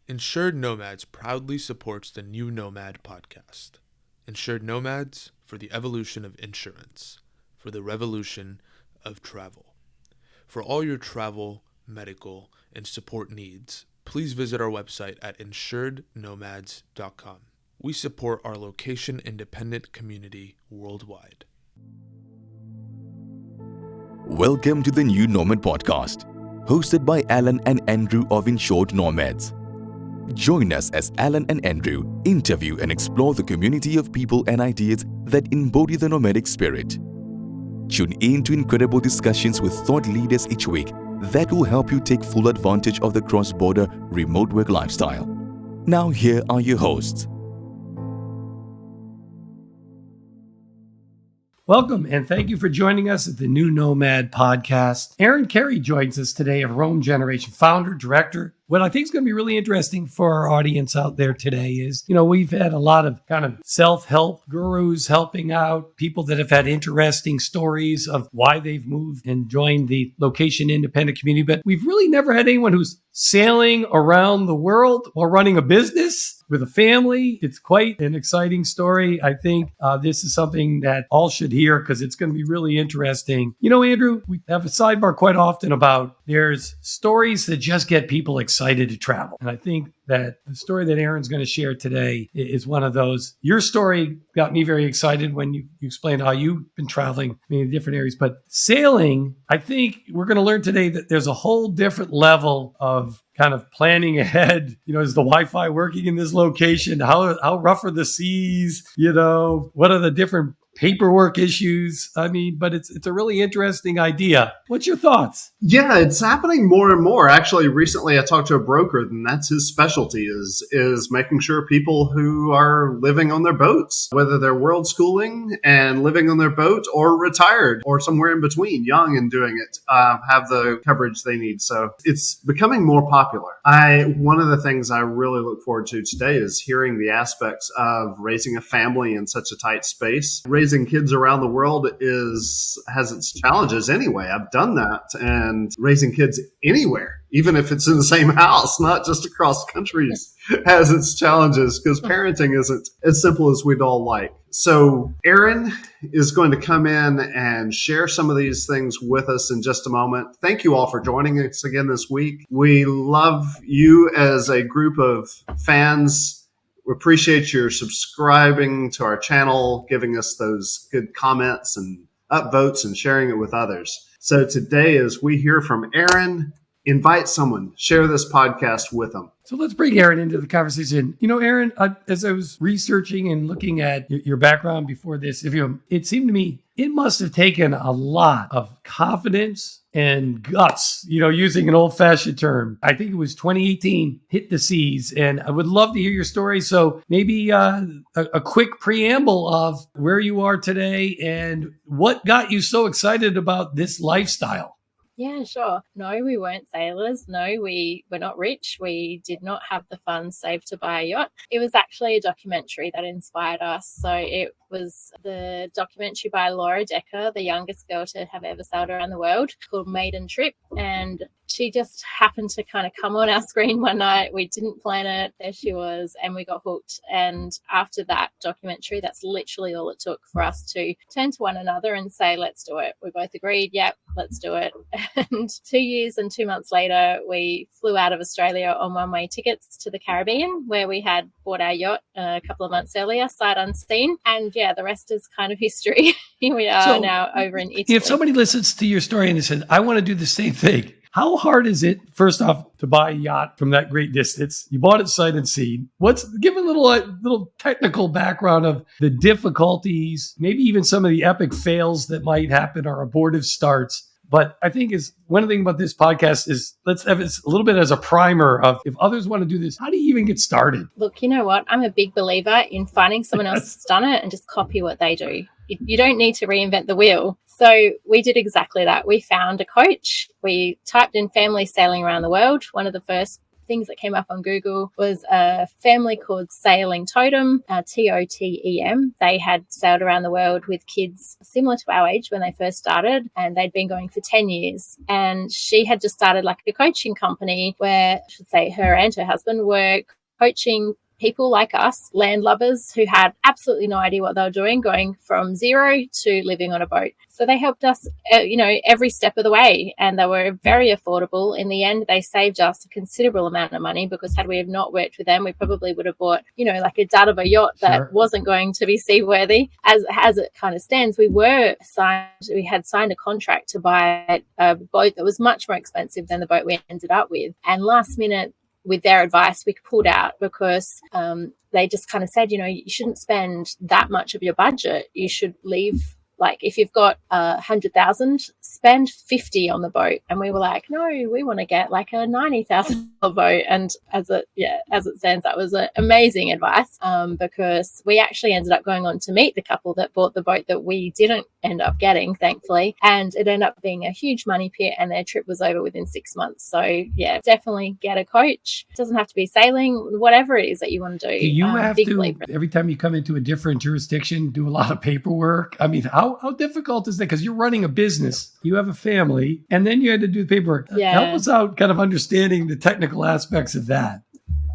Insured Nomads proudly supports the new Nomad podcast. Insured Nomads for the evolution of insurance, for the revolution of travel. For all your travel, medical, and support needs, please visit our website at insurednomads.com. We support our location-independent community worldwide. Welcome to the new Nomad podcast, hosted by Alan and Andrew of Insured Nomads. Join us as Alan and Andrew interview and explore the community of people and ideas that embody the nomadic spirit. Tune in to incredible discussions with thought leaders each week that will help you take full advantage of the cross-border remote work lifestyle. Now here are your hosts. Welcome, and thank you for joining us at the new Nomad podcast. Erin Carey joins us today, of Rome Generation, founder, director. What I think is going to be really interesting for our audience out there today is, we've had a lot of kind of self-help gurus helping out, people that have had interesting stories of why they've moved and joined the location-independent community. But we've really never had anyone who's sailing around the world while running a business with a family. It's quite an exciting story. I think this is something that all should hear because it's going to be really interesting. Andrew, we have a sidebar quite often about there's stories that just get people excited to travel. And I think that the story that Erin's going to share today is one of those. Your story got me very excited when you explained how you've been traveling in different areas. But sailing, I think we're going to learn today that there's a whole different level of kind of planning ahead. Is the Wi-Fi working in this location? How rough are the seas? What are the different paperwork issues? But it's a really interesting idea. What's your thoughts? Yeah, it's happening more and more. Actually, recently I talked to a broker, and that's his specialty is making sure people who are living on their boats, whether they're world schooling and living on their boat or retired or somewhere in between, young and doing it, have the coverage they need. So it's becoming more popular. One of the things I really look forward to today is hearing the aspects of raising a family in such a tight space. Raising kids around the world has its challenges anyway. I've done that, and raising kids anywhere, even if it's in the same house, not just across countries, has its challenges because parenting isn't as simple as we'd all like. So Erin is going to come in and share some of these things with us in just a moment. Thank you all for joining us again this week. We love you as a group of fans. We appreciate your subscribing to our channel, giving us those good comments and upvotes and sharing it with others. So today, as we hear from Erin, invite someone, share this podcast with them. So let's bring Erin into the conversation. Erin, as I was researching and looking at your background before this, it seemed to me it must have taken a lot of confidence and guts, using an old-fashioned term. I think it was 2018, hit the seas, and I would love to hear your story. So maybe a quick preamble of where you are today and what got you so excited about this lifestyle. Yeah, sure. No, we weren't sailors. No, we were not rich. We did not have the funds saved to buy a yacht. It was actually a documentary that inspired us. So it was the documentary by Laura Decker, the youngest girl to have ever sailed around the world, called Maiden Trip. And she just happened to kind of come on our screen one night. We didn't plan it. There she was, and we got hooked. And after that documentary, that's literally all it took for us to turn to one another and say, let's do it. We both agreed, yep, let's do it. And 2 years and 2 months later, we flew out of Australia on one-way tickets to the Caribbean, where we had bought our yacht a couple of months earlier, sight unseen. And yeah, the rest is kind of history. Here we are now over in Italy. If somebody listens to your story and they said, I want to do the same thing, how hard is it, first off, to buy a yacht from that great distance? You bought it sight unseen. Give a little technical background of the difficulties, maybe even some of the epic fails that might happen or abortive starts. But I think is one of the things about this podcast is let's have it a little bit as a primer of if others want to do this, how do you even get started? Look, you know what? I'm a big believer in finding someone else that's done it and just copy what they do. You don't need to reinvent the wheel. So we did exactly that. We found a coach. We typed in family sailing around the world. One of the first things that came up on Google was a family called Sailing Totem, TOTEM. They had sailed around the world with kids similar to our age when they first started, and they'd been going for 10 years. And she had just started like a coaching company where, I should say, her and her husband were coaching people like us, landlubbers who had absolutely no idea what they were doing, going from zero to living on a boat. So they helped us, every step of the way, and they were very affordable. In the end, they saved us a considerable amount of money, because had we have not worked with them, we probably would have bought, like a dud of a yacht that wasn't going to be seaworthy. As it kind of stands, we had signed a contract to buy a boat that was much more expensive than the boat we ended up with. And last minute, with their advice, we pulled out because they just kind of said, you shouldn't spend that much of your budget. You should leave, like, if you've got 100,000, spend 50 on the boat. And we were like, no, we want to get like a 90,000 boat. And as it stands, that was amazing advice, because we actually ended up going on to meet the couple that bought the boat that we didn't end up getting, thankfully. And it ended up being a huge money pit, and their trip was over within 6 months. So yeah, definitely get a coach. It doesn't have to be sailing, whatever it is that you want to do. Do you have to, every time you come into a different jurisdiction, do a lot of paperwork? I mean, how difficult is that? Because you're running a business, you have a family, and then you had to do the paperwork. Yeah. Help us out kind of understanding the technical aspects of that.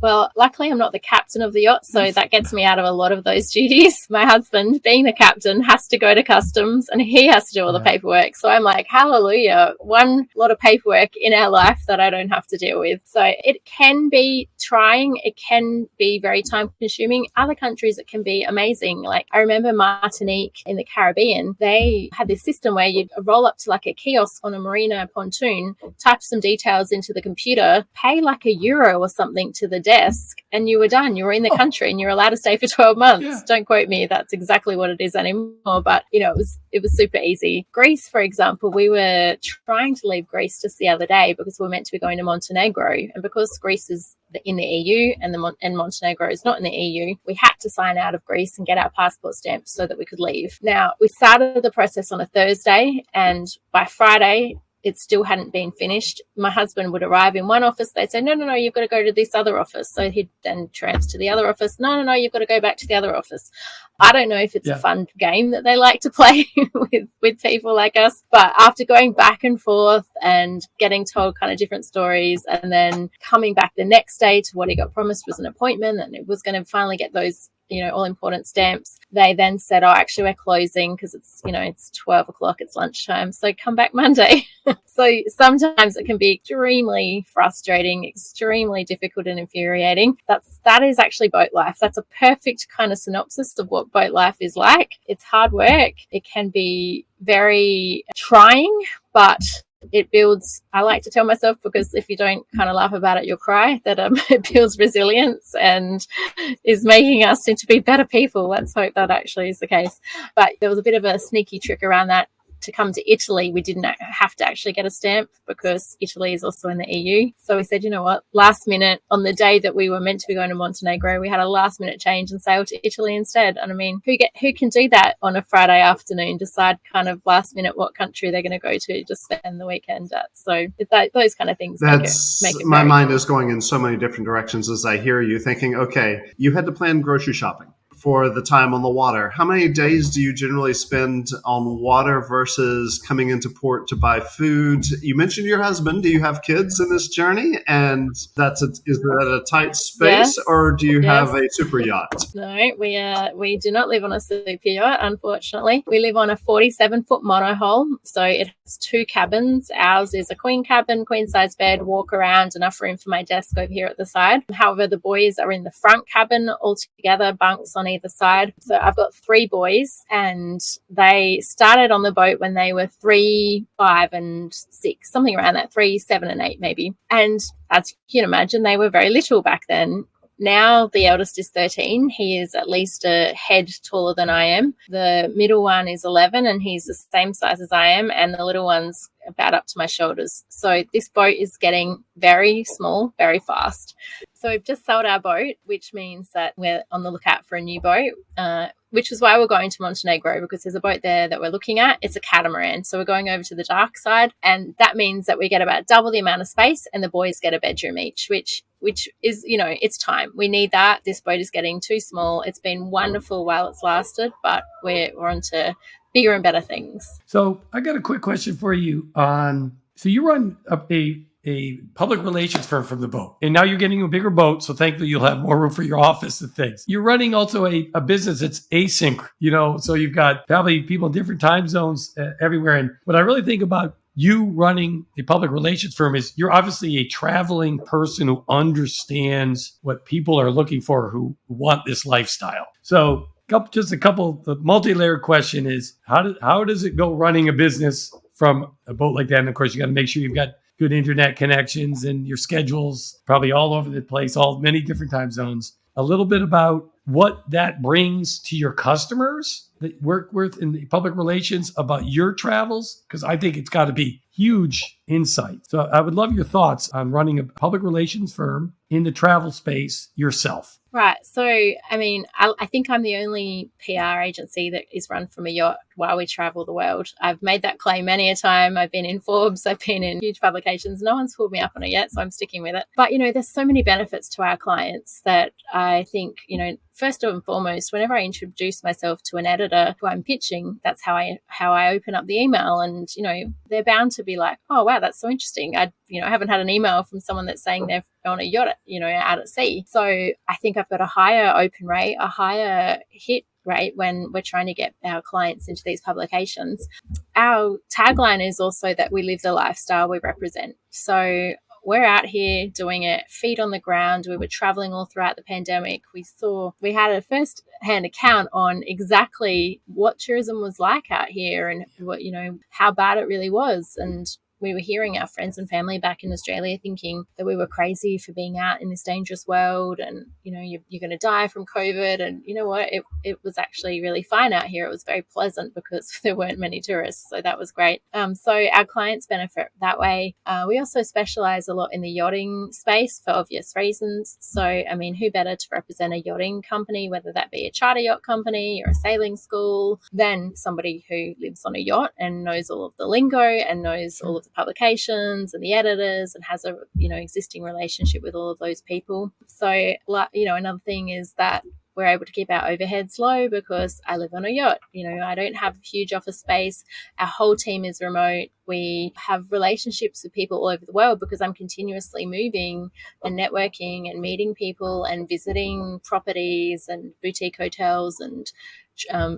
Well, luckily I'm not the captain of the yacht, so that gets me out of a lot of those duties. My husband, being the captain, has to go to customs, and he has to do all the paperwork. So I'm like, hallelujah, one lot of paperwork in our life that I don't have to deal with. So it can be trying. It can be very time consuming. Other countries, it can be amazing. Like, I remember Martinique in the Caribbean, they had this system where you'd roll up to like a kiosk on a marina pontoon, type some details into the computer, pay like €1 or something to the desk, and you were done. You were in the country and you're allowed to stay for 12 months. Yeah. Don't quote me, that's exactly what it is anymore, but it was super easy. Greece, for example, we were trying to leave Greece just the other day because we were meant to be going to Montenegro, and because Greece is in the EU and Montenegro is not in the EU, we had to sign out of Greece and get our passport stamped so that we could leave. Now, we started the process on a Thursday, and by Friday it still hadn't been finished. My husband would arrive in one office. They'd say, no, you've got to go to this other office. So he'd then transfer to the other office. No, you've got to go back to the other office. I don't know if it's a fun game that they like to play with people like us. But after going back and forth and getting told kind of different stories, and then coming back the next day to what he got promised was an appointment, and it was going to finally get those all important stamps, they then said, actually, we're closing because it's 12 o'clock, it's lunchtime, so come back Monday. So sometimes it can be extremely frustrating, extremely difficult and infuriating. That is actually boat life. That's a perfect kind of synopsis of what boat life is like. It's hard work. It can be very trying, but it builds, I like to tell myself, because if you don't kind of laugh about it, you'll cry, that it builds resilience and is making us into be better people. Let's hope that actually is the case. But there was a bit of a sneaky trick around that. To come to Italy, we didn't have to actually get a stamp because Italy is also in the EU. So we said, you know what, last minute, on the day that we were meant to be going to Montenegro, we had a last minute change and sailed to Italy instead. And I mean, who can do that on a Friday afternoon, decide kind of last minute what country they're going to go to, just spend the weekend at. So those kind of things make it my mind is going in so many different directions as I hear you, thinking, okay, you had to plan grocery shopping for the time on the water. How many days do you generally spend on water versus coming into port to buy food? You mentioned your husband. Do you have kids in this journey? And is that a tight space, or do you have a super yacht? No, we do not live on a super yacht, unfortunately. We live on a 47-foot monohull, so it has 2 cabins. Ours is a queen cabin, queen size bed, walk around, enough room for my desk over here at the side. However, the boys are in the front cabin altogether, bunks on either side. So I've got 3 boys, and they started on the boat when they were 3, 5 and 6, something around that, 3, 7 and 8 maybe. And as you can imagine, they were very little back then. Now the eldest is 13. He is at least a head taller than I am. The middle one is 11, and he's the same size as I am, and the little one's about up to my shoulders. So this boat is getting very small, very fast. So we've just sold our boat, which means that we're on the lookout for a new boat, which is why we're going to Montenegro, because there's a boat there that we're looking at. It's a catamaran. So we're going over to the dark side. And that means that we get about double the amount of space and the boys get a bedroom each, which is, it's time. We need that. This boat is getting too small. It's been wonderful while it's lasted, but we're on to bigger and better things. So I got a quick question for you so you run a public relations firm from the boat, and now you're getting a bigger boat. So thankfully you'll have more room for your office and things. You're running also a business that's async, so you've got probably people in different time zones everywhere. And what I really think about you running a public relations firm is you're obviously a traveling person who understands what people are looking for, who want this lifestyle. So the multi-layered question is, how does it go running a business from a boat like that? And of course, you got to make sure you've got good internet connections and your schedule's probably all over the place, many different time zones. A little bit about what that brings to your customers that work with in the public relations about your travels, because I think it's got to be huge insight. So I would love your thoughts on running a public relations firm in the travel space yourself. Right. So, I think I'm the only PR agency that is run from a yacht while we travel the world. I've made that claim many a time. I've been in Forbes. I've been in huge publications. No one's pulled me up on it yet, so I'm sticking with it. But, there's so many benefits to our clients that I think, first and foremost, whenever I introduce myself to an editor who I'm pitching, that's how I open up the email. And, they're bound to be like, oh, wow, that's so interesting. I haven't had an email from someone that's saying they're on a yacht, out at sea. So I think I've got a higher open rate, a higher hit rate when we're trying to get our clients into these publications. Our tagline is also that we live the lifestyle we represent. So we're out here doing it, feet on the ground. We were traveling all throughout the pandemic. We had a first-hand account on exactly what tourism was like out here and what, how bad it really was. And we were hearing our friends and family back in Australia thinking that we were crazy for being out in this dangerous world and, you're going to die from COVID. And you know what? It was actually really fine out here. It was very pleasant because there weren't many tourists. So that was great. So our clients benefit that way. We also specialize a lot in the yachting space for obvious reasons. So, who better to represent a yachting company, whether that be a charter yacht company or a sailing school, than somebody who lives on a yacht and knows all of the lingo and knows all of the publications and the editors and has a existing relationship with all of those people. So another thing is that we're able to keep our overheads low because I live on a yacht. I don't have huge office space. Our whole team is remote. We have relationships with people all over the world because I'm continuously moving and networking and meeting people and visiting properties and boutique hotels and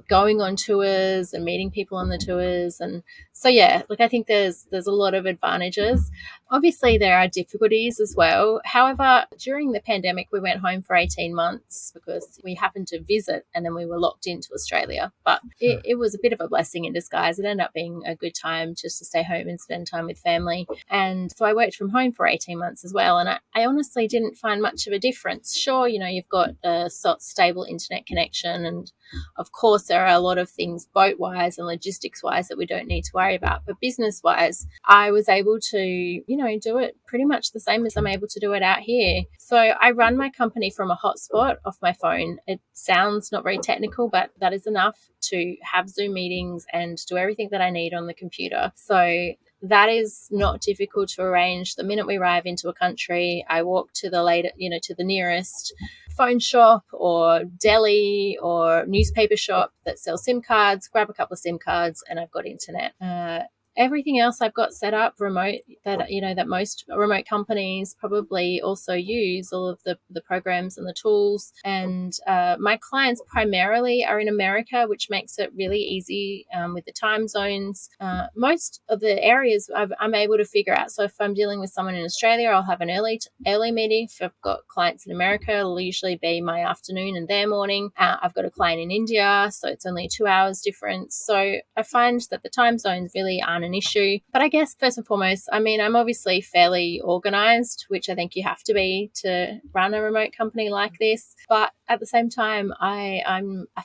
going on tours and meeting people on the tours. And so, I think there's a lot of advantages. Obviously, there are difficulties as well. However, during the pandemic, we went home for 18 months because we happened to visit and then we were locked into Australia. But it was a bit of a blessing in disguise. It ended up being a good time just to stay home and spend time with family. And so I worked from home for 18 months as well. And I honestly didn't find much of a difference. Sure, you've got a stable internet connection. And of course, there are a lot of things boat-wise and logistics-wise that we don't need to worry about. But business-wise, I was able to, do it pretty much the same as I'm able to do it out here. So I run my company from a hotspot off my phone. It sounds not very technical, but that is enough to have Zoom meetings and do everything that I need on the computer. So that is not difficult to arrange. The minute we arrive into a country, I walk to the nearest phone shop or deli or newspaper shop that sells SIM cards, grab a couple of SIM cards, and I've got internet. Everything else I've got set up remote that most remote companies probably also use, all of the programs and the tools. And my clients primarily are in America, which makes it really easy with the time zones. Most of the areas I'm able to figure out. So if I'm dealing with someone in Australia, I'll have an early meeting. If I've got clients in America, it'll usually be my afternoon and their morning. I've got a client in India, so it's only 2 hours difference. So I find that the time zones really aren't an issue. But I guess first and foremost, I'm obviously fairly organized, which I think you have to be to run a remote company like this. But at the same time, I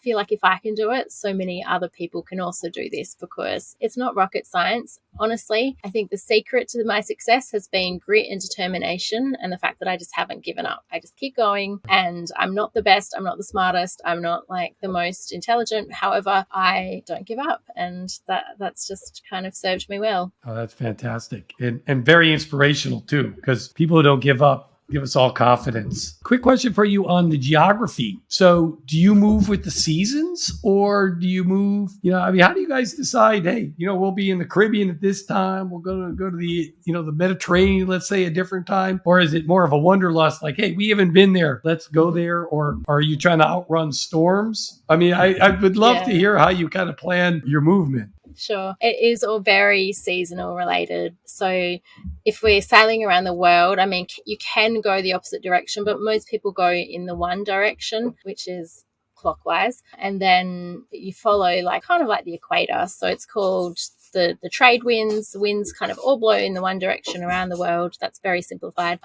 feel like if I can do it, so many other people can also do this, because it's not rocket science. Honestly, I think the secret to my success has been grit and determination, and the fact that I just haven't given up. I just keep going, and I'm not the best, I'm not the smartest, I'm not like the most intelligent. However, I don't give up, and that's just kind of served me well. Oh, that's fantastic. And very inspirational too, because people who don't give up give us all confidence. Quick question for you on the geography. So do you move with the seasons, or do you move, how do you guys decide, hey, we'll be in the Caribbean at this time, we'll go to the, the Mediterranean, let's say, a different time? Or is it more of a wanderlust, like, hey, we haven't been there, let's go there? Or are you trying to outrun storms? I mean, I would love to hear how you kind of plan your movement. Sure. It is all very seasonal related. So if we're sailing around the world, I mean, you can go the opposite direction, but most people go in the one direction, which is clockwise. And then you follow kind of like the equator. So it's called the trade winds. The winds kind of all blow in the one direction around the world. That's very simplified.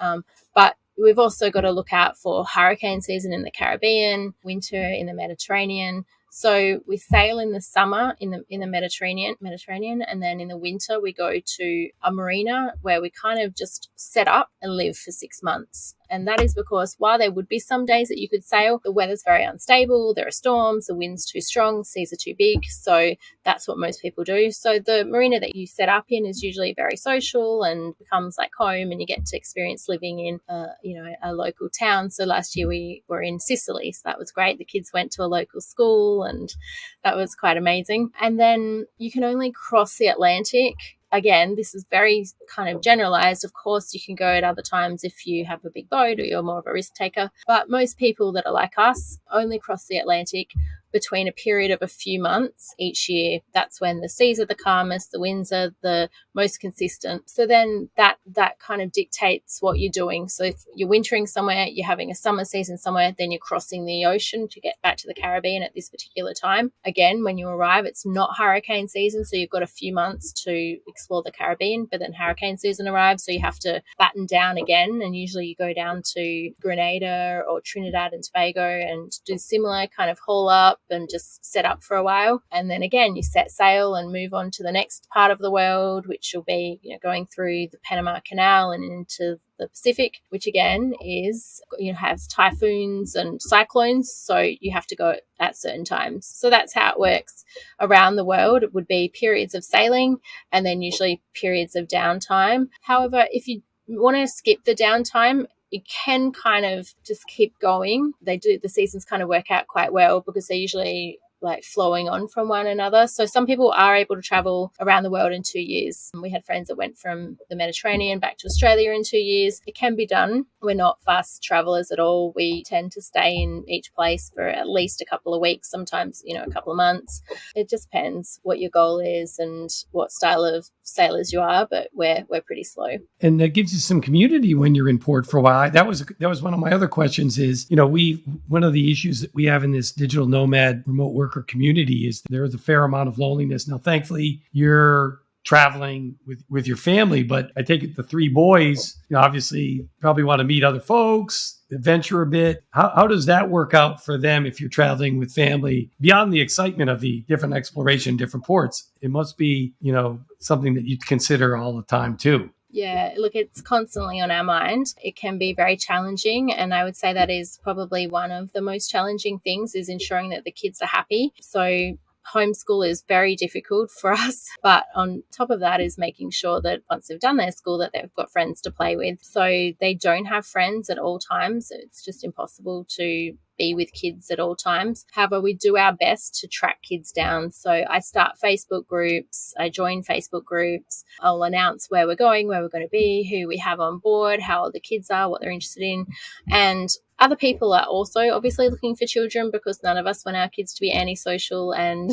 But we've also got to look out for hurricane season in the Caribbean, winter in the Mediterranean. So we sail in the summer in the Mediterranean, and then in the winter we go to a marina where we kind of just set up and live for 6 months. And that is because while there would be some days that you could sail, the weather's very unstable, there are storms, the wind's too strong, seas are too big. So that's what most people do. So the marina that you set up in is usually very social and becomes like home, and you get to experience living in a local town. So last year we were in Sicily, so that was great. The kids went to a local school, and that was quite amazing. And then you can only cross the Atlantic. Again, this is very kind of generalized. Of course, you can go at other times if you have a big boat or you're more of a risk taker. But most people that are like us only cross the Atlantic between a period of a few months each year. That's when the seas are the calmest, the winds are the most consistent. So then that kind of dictates what you're doing. So if you're wintering somewhere, you're having a summer season somewhere, then you're crossing the ocean to get back to the Caribbean at this particular time. Again, when you arrive, it's not hurricane season, so you've got a few months to explore the Caribbean, but then hurricane season arrives, so you have to batten down again, and usually you go down to Grenada or Trinidad and Tobago and do similar kind of haul up and just set up for a while. And then again, you set sail and move on to the next part of the world, which will be going through the Panama Canal and into the Pacific, which again is has typhoons and cyclones, so you have to go at certain times. So that's how it works around the world. It would be periods of sailing and then usually periods of downtime. However, if you want to skip the downtime, you can kind of just keep going. The seasons kind of work out quite well because they're usually like flowing on from one another. So some people are able to travel around the world in 2 years. We had friends that went from the Mediterranean back to Australia in 2 years. It can be done. We're not fast travelers at all. We tend to stay in each place for at least a couple of weeks, sometimes, a couple of months. It just depends what your goal is and what style of sailors you are, but we're pretty slow. And that gives you some community when you're in port for a while. That was one of my other questions is, one of the issues that we have in this digital nomad remote worker community is there is a fair amount of loneliness. Now, thankfully, you're traveling with your family, but I take it the 3 boys, obviously probably want to meet other folks, adventure a bit. How does that work out for them if you're traveling with family beyond the excitement of the different exploration, different ports? It must be, something that you'd consider all the time too. Yeah, look, it's constantly on our mind. It can be very challenging. And I would say that is probably one of the most challenging things is ensuring that the kids are happy. So homeschool is very difficult for us. But on top of that is making sure that once they've done their school that they've got friends to play with. So they don't have friends at all times. It's just impossible to be with kids at all times. However, we do our best to track kids down. So I start Facebook groups, I join Facebook groups, I'll announce where we're going to be, who we have on board, how old the kids are, what they're interested in. And other people are also obviously looking for children because none of us want our kids to be antisocial and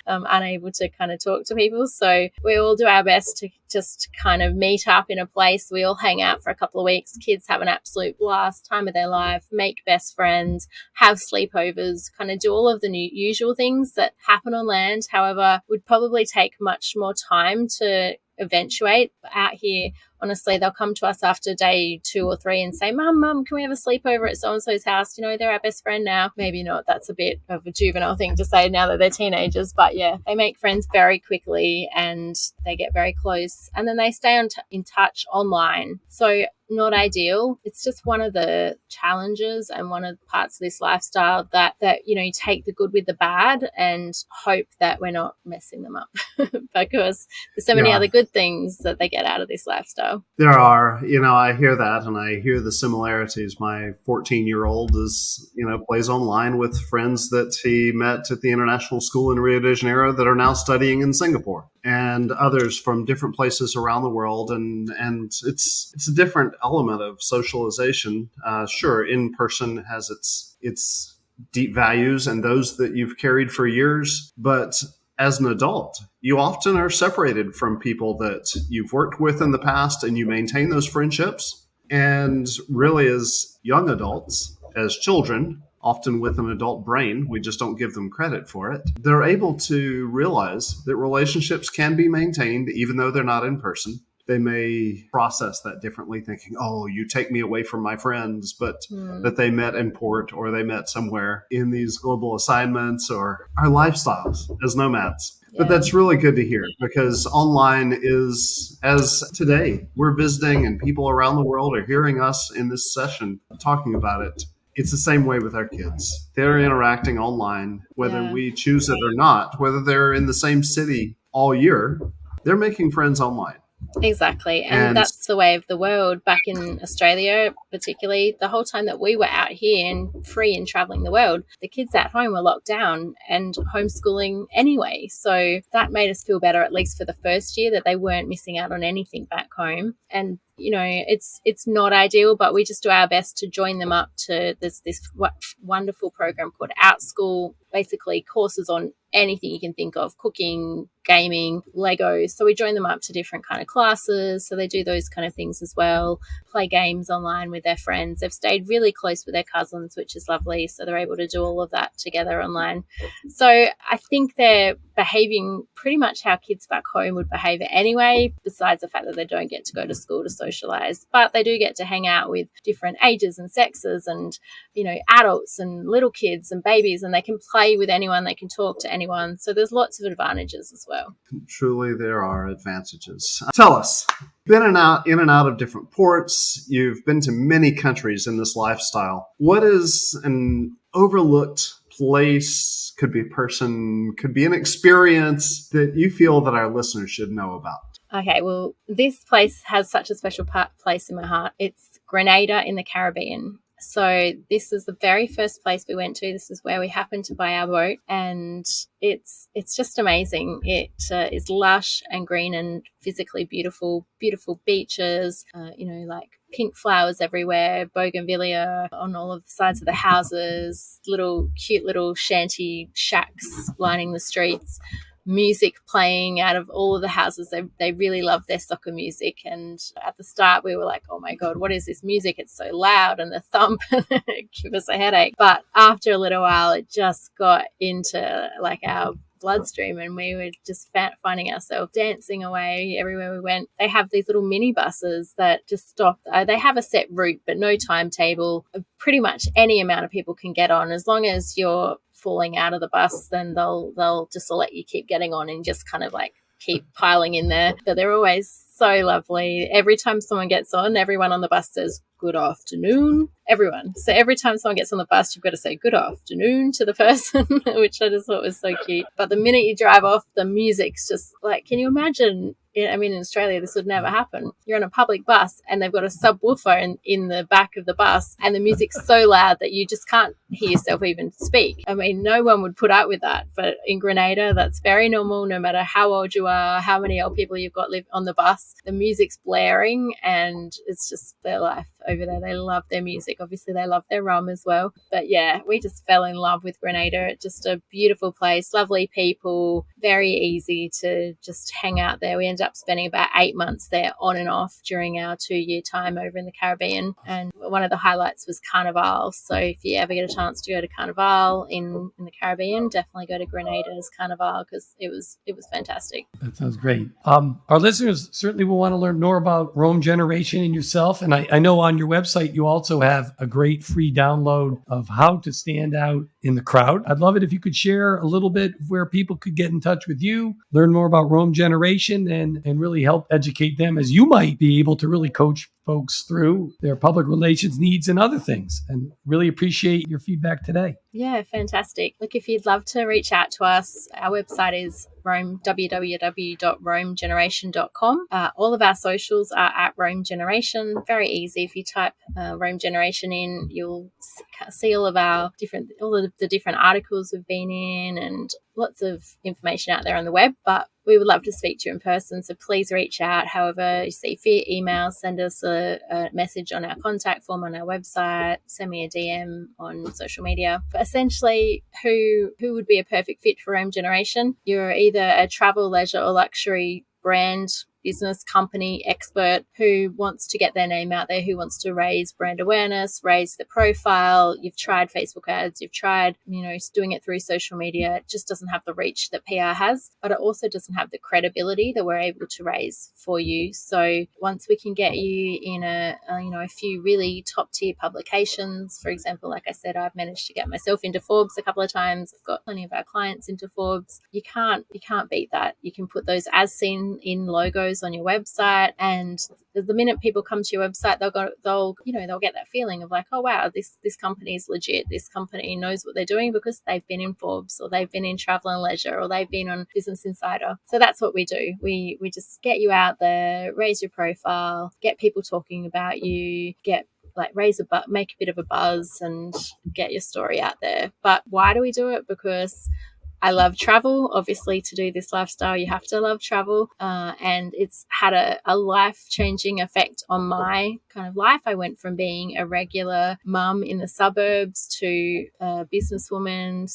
unable to kind of talk to people. So we all do our best to just kind of meet up in a place. We all hang out for a couple of weeks. Kids have an absolute blast, time of their life, make best friends, have sleepovers, kind of do all of the usual things that happen on land. However, would probably take much more time to eventuate out here honestly, they'll come to us after day 2 or 3 and say, Mum, can we have a sleepover at so-and-so's house? They're our best friend now. Maybe not. That's a bit of a juvenile thing to say now that they're teenagers. But yeah, they make friends very quickly and they get very close. And then they stay in touch online. So not ideal. It's just one of the challenges and one of the parts of this lifestyle that you take the good with the bad and hope that we're not messing them up because there's so many other good things that they get out of this lifestyle. There are, I hear that and I hear the similarities. My 14-year-old plays online with friends that he met at the international school in Rio de Janeiro that are now studying in Singapore, and others from different places around the world. And it's a different element of socialization. Sure, in person has its deep values and those that you've carried for years. But as an adult, you often are separated from people that you've worked with in the past, and you maintain those friendships. And really, as young adults, as children, often with an adult brain, we just don't give them credit for it, they're able to realize that relationships can be maintained even though they're not in person. They may process that differently, thinking, oh, you take me away from my friends, but that they met in port or they met somewhere in these global assignments or our lifestyles as nomads. But that's really good to hear, because online is, as today we're visiting and people around the world are hearing us in this session talking about it. It's the same way with our kids. They're interacting online, whether we choose it or not, whether they're in the same city all year, they're making friends online. Exactly. And that's the way of the world. Back in Australia, particularly, the whole time that we were out here and free and traveling the world, the kids at home were locked down and homeschooling anyway. So that made us feel better, at least for the first year, that they weren't missing out on anything back home. And it's not ideal, but we just do our best to join them up to this wonderful program called Outschool, basically courses on anything you can think of, cooking, gaming, Legos. So we join them up to different kind of classes. So they do those kind of things as well, play games online with their friends. They've stayed really close with their cousins, which is lovely. So they're able to do all of that together online. So I think they're behaving pretty much how kids back home would behave anyway, besides the fact that they don't get to go to school to socialize. But they do get to hang out with different ages and sexes and, adults and little kids and babies, and they can play with anyone, they can talk to anyone. So there's lots of advantages as well. Truly, there are advantages. Tell us, you've been in and out of different ports. You've been to many countries in this lifestyle. What is an overlooked place, could be a person, could be an experience that you feel that our listeners should know about? Okay, well, this place has such a special place in my heart. It's Grenada in the Caribbean. So this is the very first place we went to. This is where we happened to buy our boat, and it's just amazing. It is lush and green and physically beautiful, beautiful beaches, like pink flowers everywhere, bougainvillea on all of the sides of the houses, cute little shanty shacks lining the streets, music playing out of all of the houses. They really love their soccer music, and at the start we were like, oh my god, what is this music? It's so loud, and the thump give us a headache. But after a little while it just got into like our bloodstream, and we were just finding ourselves dancing away everywhere we went. They have these little mini buses that just stop. They have a set route but no timetable. Pretty much any amount of people can get on. As long as you're falling out of the bus, then they'll just let you keep getting on and just kind of like keep piling in there. But they're always so lovely. Every time someone gets on, everyone on the bus says good afternoon. Everyone. So every time someone gets on the bus, you've got to say good afternoon to the person, which I just thought was so cute. But the minute you drive off, the music's just like, can you imagine? I mean, in Australia, this would never happen. You're on a public bus and they've got a subwoofer in the back of the bus, and the music's so loud that you just can't hear yourself even speak. I mean, no one would put up with that. But in Grenada, that's very normal, no matter how old you are, how many old people you've got live on the bus. The music's blaring, and it's just their life over there. They love their music. Obviously, they love their rum as well. But yeah, we just fell in love with Grenada. It's just a beautiful place, lovely people, very easy to just hang out there. We ended up spending about 8 months there on and off during our 2-year time over in the Caribbean. And one of the highlights was Carnival. So if you ever get a chance to go to Carnival in the Caribbean, definitely go to Grenada's Carnival because it was fantastic. That sounds great. Our listeners certainly will want to learn more about Rome Generation and yourself. And I know on your website, you also have a great free download of how to stand out in the crowd. I'd love it if you could share a little bit where people could get in touch with you, learn more about Rome Generation, and really help educate them as you might be able to really coach folks through their public relations needs and other things. And really appreciate your feedback today. Yeah, fantastic. Look, if you'd love to reach out to us, our website is www.romegeneration.com. All of our socials are at Rome Generation. Very easy. If you type Rome Generation in, you'll see all of the different articles we've been in and lots of information out there on the web. But we would love to speak to you in person, so please reach out. However you see via email, send us a message on our contact form on our website, send me a DM on social media. But essentially, who would be a perfect fit for Rome Generation? You're either a travel, leisure, or luxury brand, business, company, expert who wants to get their name out there, who wants to raise brand awareness, raise the profile. You've tried Facebook ads, you've tried, doing it through social media. It just doesn't have the reach that PR has, but it also doesn't have the credibility that we're able to raise for you. So once we can get you in a few really top tier publications, for example, like I said, I've managed to get myself into Forbes a couple of times. I've got plenty of our clients into Forbes. You can't beat that. You can put those as seen in logos on your website, and the minute people come to your website, they'll get that feeling of like, oh wow, this company is legit. This company knows what they're doing because they've been in Forbes, or they've been in Travel and Leisure, or they've been on Business Insider. So that's what we do. We just get you out there, raise your profile, get people talking about you, make a bit of a buzz and get your story out there. But why do we do it? Because I love travel. Obviously, to do this lifestyle, you have to love travel. And it's had a life-changing effect on my kind of life. I went from being a regular mum in the suburbs to a businesswoman,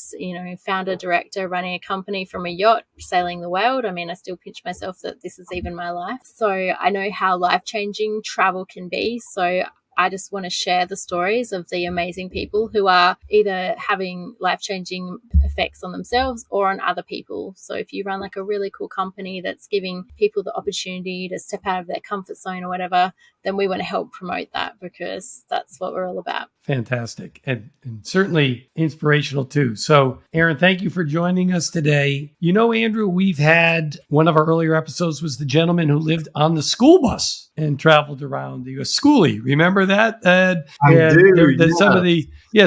founder, director, running a company from a yacht, sailing the world. I mean, I still pinch myself that this is even my life. So I know how life-changing travel can be. So I just want to share the stories of the amazing people who are either having life-changing effects on themselves or on other people. So if you run like a really cool company that's giving people the opportunity to step out of their comfort zone or whatever, then we want to help promote that because that's what we're all about. Fantastic. And certainly inspirational too. So Erin, thank you for joining us today. Andrew, we've had one of our earlier episodes was the gentleman who lived on the school bus and traveled around the schoolie. Remember that? I do.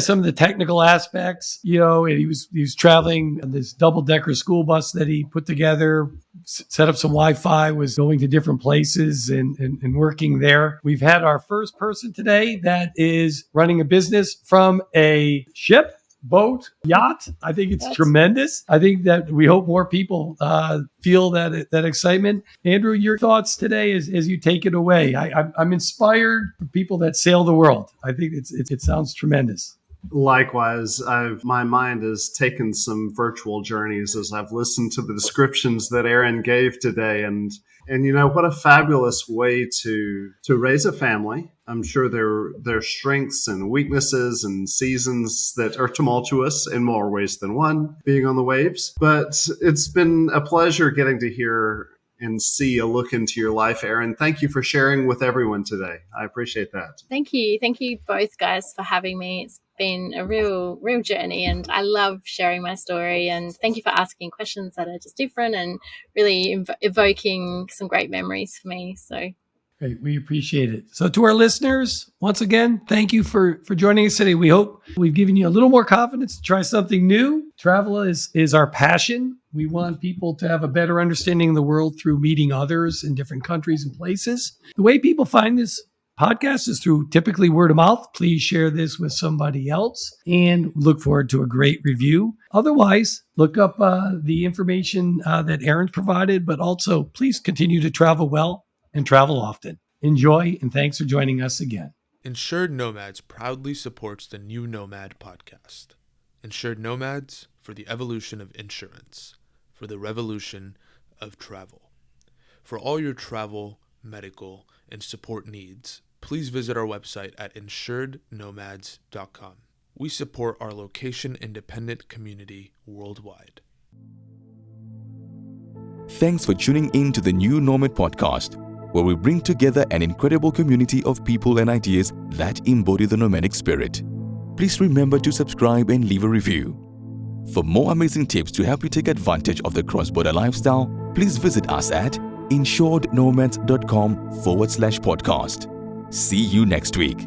Some of the technical aspects, and he was traveling on this double-decker school bus that he put together, set up some Wi-Fi, was going to different places and working there. We've had our first person today that is running a business from a ship, boat, yacht. I think it's tremendous. I think that we hope more people feel that excitement. Andrew, your thoughts today as you take it away. I'm inspired for people that sail the world. I think it sounds tremendous. Likewise, my mind has taken some virtual journeys as I've listened to the descriptions that Erin gave today. And what a fabulous way to raise a family. I'm sure there are strengths and weaknesses and seasons that are tumultuous in more ways than one, being on the waves. But it's been a pleasure getting to hear and see a look into your life, Erin. Thank you for sharing with everyone today. I appreciate that. Thank you. Thank you both guys for having me. It's been a real journey and I love sharing my story, and thank you for asking questions that are just different and really evoking some great memories for me. So great. We appreciate it. So to our listeners, once again, thank you for joining us today. We hope we've given you a little more confidence to try something new. Travel is our passion. We want people to have a better understanding of the world through meeting others in different countries and places. The way people find this podcast is through typically word of mouth. Please share this with somebody else and look forward to a great review. Otherwise, look up the information that Erin's provided, but also please continue to travel well and travel often. Enjoy, and thanks for joining us again. Insured Nomads proudly supports the new Nomad podcast. Insured Nomads for the evolution of insurance. for the revolution of travel. For all your travel, medical, and support needs, please visit our website at insurednomads.com. We support our location-independent community worldwide. Thanks for tuning in to the new Nomad podcast, where we bring together an incredible community of people and ideas that embody the nomadic spirit. Please remember to subscribe and leave a review. For more amazing tips to help you take advantage of the cross-border lifestyle, please visit us at insurednomads.com/podcast. See you next week.